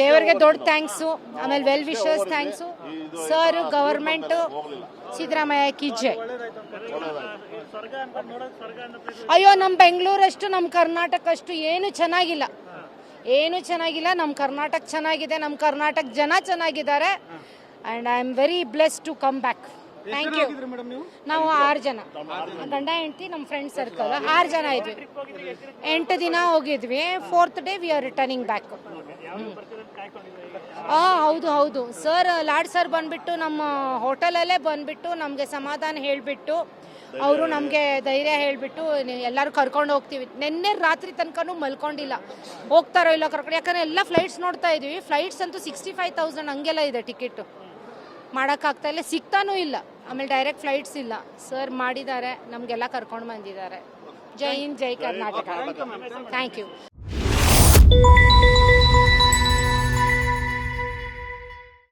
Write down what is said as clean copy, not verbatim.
ದೇವರಿಗೆ ದೊಡ್ಡ ಥ್ಯಾಂಕ್ಸು. ಆಮೇಲೆ well wishers thanks. Sir, government, Siddaramaiah ಕಿ ಜೈ. ಅಯ್ಯೋ, ನಮ್ಮ ಬೆಂಗಳೂರಷ್ಟು, ನಮ್ಮ ಕರ್ನಾಟಕ ಅಷ್ಟು ಏನು ಚೆನ್ನಾಗಿಲ್ಲ. ನಮ್ಮ ಕರ್ನಾಟಕ ಚೆನ್ನಾಗಿದೆ, ನಮ್ಮ ಕರ್ನಾಟಕ ಜನ ಚೆನ್ನಾಗಿದ್ದಾರೆ. And I am very blessed to come back. Thank you. ನಾವು 6 ಜನ, ಗಂಡ ಹೆಂಡತಿ, ನಮ್ಮ ಫ್ರೆಂಡ್ ಸರ್ಕಲ್ 6 ಜನ ಇದ್ವಿ. 8 ದಿನ ಹೋಗಿದ್ವಿ. 4th day we are returning back. ಹೌದು ಸರ್. ಲಾಡ್ ಸರ್ ಬಂದ್ಬಿಟ್ಟು ನಮ್ಮ ಹೋಟೆಲಲ್ಲೇ ಬಂದ್ಬಿಟ್ಟು ನಮಗೆ ಸಮಾಧಾನ ಹೇಳಿಬಿಟ್ಟು, ಅವರು ನಮಗೆ ಧೈರ್ಯ ಹೇಳಿಬಿಟ್ಟು ಎಲ್ಲರೂ ಕರ್ಕೊಂಡು ಹೋಗ್ತೀವಿ. ನಿನ್ನೆ ರಾತ್ರಿ ತನಕನೂ ಮಲ್ಕೊಂಡಿಲ್ಲ, ಹೋಗ್ತಾರೋ ಇಲ್ಲ ಕರ್ಕೊಂಡು. ಯಾಕಂದರೆ ಎಲ್ಲ ಫ್ಲೈಟ್ಸ್ ನೋಡ್ತಾ ಇದ್ವಿ. ಫ್ಲೈಟ್ಸ್ ಅಂತೂ 65,000 ಹಂಗೆಲ್ಲ ಇದೆ ಟಿಕೆಟು. ಮಾಡೋಕ್ಕಾಗ್ತಾ ಇಲ್ಲ, ಸಿಗ್ತಾನೂ ಇಲ್ಲ. ಆಮೇಲೆ ಡೈರೆಕ್ಟ್ ಫ್ಲೈಟ್ಸ್ ಇಲ್ಲ. ಸರ್ ಮಾಡಿದ್ದಾರೆ, ನಮಗೆಲ್ಲ ಕರ್ಕೊಂಡು ಬಂದಿದ್ದಾರೆ. ಜೈ ಹಿಂದ್, ಜೈ ಕರ್ನಾಟಕ. Thank you.